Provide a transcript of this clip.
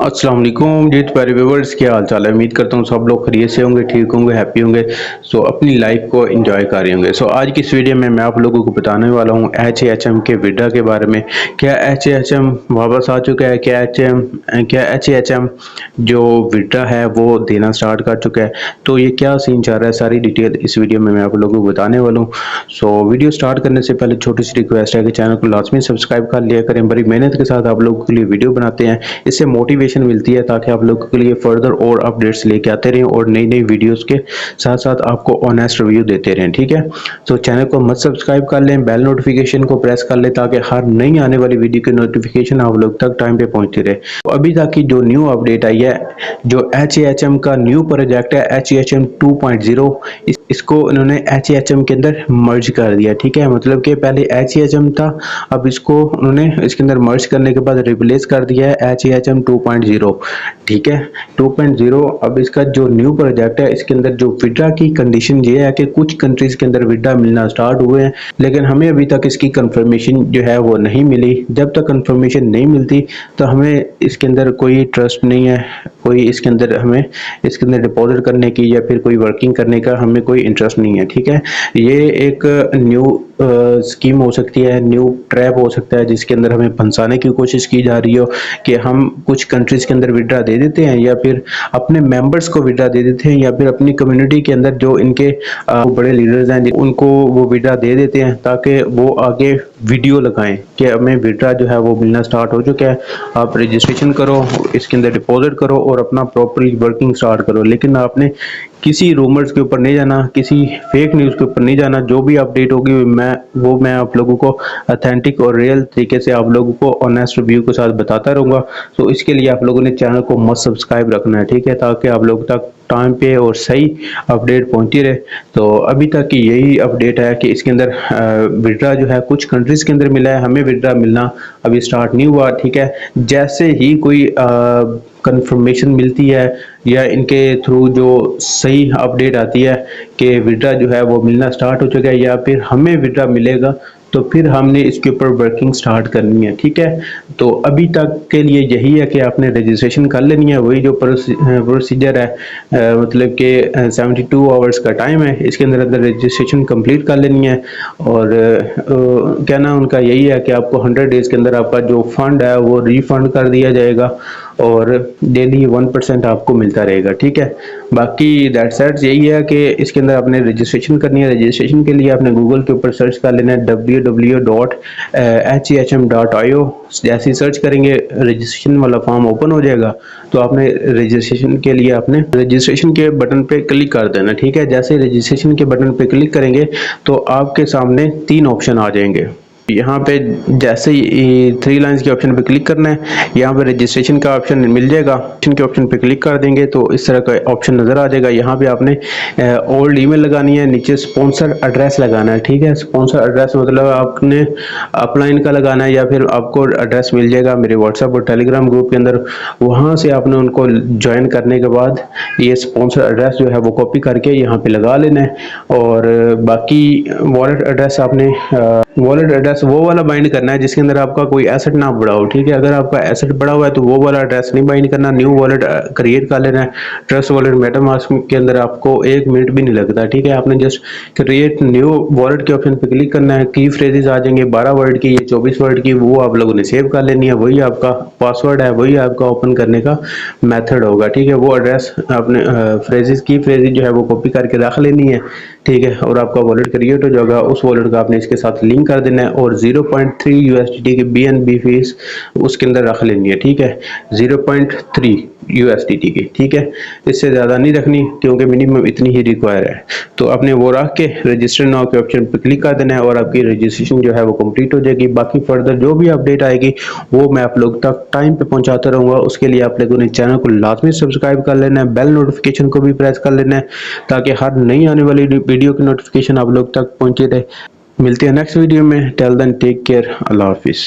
अस्सलाम वालेकुम जी प्यारे व्यूअर्स, क्या हाल चाल है। उम्मीद करता हूँ सब लोग खैरियत से होंगे, ठीक होंगे, हैप्पी होंगे। सो अपनी लाइफ को एंजॉय कर रहे होंगे। सो आज की इस वीडियो में मैं आप लोगों को बताने वाला हूँ HAHM के विड्रा के बारे में। क्या HAHM वापस आ चुका है? क्या HAHM जो विड्रा है वो देना स्टार्ट कर चुका है? तो ये क्या सीन चल रहा है, सारी डिटेल इस वीडियो में मैं आप लोगों को बताने वाला हूँ। सो वीडियो स्टार्ट करने से पहले छोटी सी रिक्वेस्ट है कि चैनल को लाजमी सब्सक्राइब कर लिया करें। बड़ी मेहनत के साथ आप लोगों के लिए वीडियो बनाते हैं, इससे मोटिवेशन मिलती है ताकि आप लोगों के लिए फर्दर और अपडेट्स लेके आते रहें और नई नई वीडियोस के साथ साथ आपको ऑनेस्ट रिव्यू देते रहें। ठीक है, तो चैनल को मत सब्सक्राइब कर लें, बेल नोटिफिकेशन को प्रेस कर लें ताकि हर नई आने वाली वीडियो की नोटिफिकेशन आप लोग तक टाइम पे पहुंचती रहे। तो अभी तक की जो न्यू अपडेट आई है, जो HAHM का न्यू प्रोजेक्ट है HAHM 2.0, इसको इन्होंने HAHM के अंदर मर्ज कर दिया। ठीक है, मतलब कि पहले HAHM था, अब इसको उन्होंने इसके अंदर मर्ज करने के बाद रिप्लेस कर दिया है HAHM 2.0। ठीक है, 2.0 अब इसका जो न्यू प्रोजेक्ट है, इसके अंदर जो विड्रा की कंडीशन ये है कि कुछ कंट्रीज के अंदर विड्रा मिलना स्टार्ट हुए हैं, लेकिन हमें अभी तक इसकी कंफर्मेशन जो है वो नहीं मिली। जब तक कंफर्मेशन नहीं मिलती तो हमें इसके अंदर कोई ट्रस्ट नहीं है, कोई इसके अंदर हमें इसके अंदर डिपॉजिट करने की या फिर कोई वर्किंग करने का हमें कोई इंटरेस्ट नहीं है। ठीक है, ये एक न्यू स्कीम हो सकती है, न्यू ट्रैप हो सकता है जिसके अंदर हमें फंसाने की कोशिश की जा रही हो कि हम कुछ कंट्रीज के अंदर विड्रा दे देते हैं या फिर अपने मेंबर्स को विड्रा दे देते हैं या फिर अपनी कम्युनिटी के अंदर जो इनके बड़े लीडर्स हैं उनको वो विड्रा दे देते हैं ताकि वो आगे वीडियो लगाएं कि हमें विड्रा जो है वो मिलना स्टार्ट हो चुका है, आप रजिस्ट्रेशन करो, इसके अंदर डिपॉजिट करो और अपना प्रॉपरली वर्किंग स्टार्ट करो। लेकिन आपने किसी रूमर्स के ऊपर नहीं जाना, किसी फेक न्यूज़ के ऊपर नहीं जाना। जो भी अपडेट होगी मैं आप लोगों को अथेंटिक और रियल तरीके से आप लोगों को ऑनेस्ट रिव्यू के साथ बताता रहूँगा। तो इसके लिए आप लोगों ने चैनल को मस्ट सब्सक्राइब रखना है। ठीक है, ताकि आप लोग तक टाइम पे और सही अपडेट पहुंचती रहे। तो अभी तक की यही अपडेट है कि इसके अंदर विड्रा जो है कुछ कंट्रीज के अंदर मिला है, हमें विड्रा मिलना अभी स्टार्ट नहीं हुआ। ठीक है, जैसे ही कोई कंफर्मेशन मिलती है या इनके थ्रू जो सही अपडेट आती है कि विड्रा जो है वो मिलना स्टार्ट हो चुका है या फिर हमें विड्रा मिलेगा, तो फिर हमने इसके ऊपर वर्किंग स्टार्ट करनी है। ठीक है, तो अभी तक के लिए यही है कि आपने रजिस्ट्रेशन कर लेनी है, वही जो प्रोसीजर है, मतलब कि 72 आवर्स का टाइम है, इसके अंदर अंदर रजिस्ट्रेशन कंप्लीट कर लेनी है। और कहना उनका यही है कि आपको 100 डेज के अंदर आपका जो फंड है वो रिफंड कर दिया जाएगा और डेली 1% आपको मिलता रहेगा। ठीक है, बाकी दैट सेट यही है कि इसके अंदर आपने रजिस्ट्रेशन करनी है। रजिस्ट्रेशन के लिए आपने गूगल के ऊपर सर्च कर लेना है www.hahm.io। जैसे सर्च करेंगे रजिस्ट्रेशन वाला फॉर्म ओपन हो जाएगा, तो आपने रजिस्ट्रेशन के लिए आपने रजिस्ट्रेशन के बटन पे क्लिक कर देना। ठीक है, जैसे रजिस्ट्रेशन के बटन पे क्लिक करेंगे तो आपके सामने 3 ऑप्शन आ जाएंगे। यहाँ पे जैसे ही 3 लाइंस के ऑप्शन पे क्लिक करना है, यहाँ पे रजिस्ट्रेशन का ऑप्शन मिल जाएगा। रजिस्ट्रेशन के ऑप्शन पे क्लिक कर देंगे तो इस तरह का ऑप्शन नजर आ जाएगा। यहाँ पे आपने ओल्ड ईमेल लगानी है, नीचे स्पॉन्सर एड्रेस लगाना है। ठीक है, स्पॉन्सर एड्रेस मतलब आपने अपलाइन का लगाना है या फिर आपको एड्रेस मिल जाएगा मेरे व्हाट्सएप और टेलीग्राम ग्रुप के अंदर। वहाँ से आपने उनको ज्वाइन करने के बाद ये स्पॉन्सर एड्रेस जो है वो कॉपी करके यहाँ पे लगा लेना है। और बाकी वॉलेट एड्रेस आपने वॉलेट एड्रेस वो वाला बाइंड करना है जिसके अंदर आपका कोई एसेट ना पड़ा हो। ठीक है, अगर आपका एसेट पड़ा हुआ है तो वो वाला एड्रेस नहीं बाइंड करना, न्यू वॉलेट क्रिएट कर लेना है। ट्रस्ट वॉलेट मेटामास्क के अंदर आपको 1 मिनट भी नहीं लगता। ठीक है, आपने जस्ट क्रिएट न्यू वॉलेट के ऑप्शन पे क्लिक करना है, की फ्रेजेस आ जाएंगे 12 वर्ड की या 24 वर्ड की, वो आप लोगों ने सेव कर लेनी है। वही आपका पासवर्ड है, वही आपका ओपन करने का मेथड होगा। ठीक है, वो एड्रेस आपने फ्रेजेस की फ्रेजेस जो है वो कॉपी करके रख लेनी है। ठीक है, और आपका वॉलेट क्रिएट हो जाएगा। उस वॉलेट का आपने इसके साथ लिंक कर देना है और 0.3 USDT की BNB फीस उसके अंदर रख लेनी है। ठीक है, 0.3 USDT की। ठीक है, इससे ज़्यादा नहीं रखनी क्योंकि मिनिमम इतनी ही रिक्वायर है। तो आपने वो रख के रजिस्टर नाउ के ऑप्शन पर क्लिक कर देना है और आपकी रजिस्ट्रेशन जो है वो कंप्लीट हो जाएगी। बाकी फर्दर जो भी अपडेट आएगी वो मैं आप लोग तक टाइम पे पहुंचाता रहूँगा। उसके लिए आप लोगों ने चैनल को लाजमी सब्सक्राइब कर लेना है, बेल नोटिफिकेशन को भी प्रेस कर लेना है ताकि हर नई आने वाली वीडियो की नोटिफिकेशन आप लोग तक पहुंचे रहे। मिलते हैं नेक्स्ट वीडियो में। टिल देन टेक केयर, अल्लाह हाफिज़।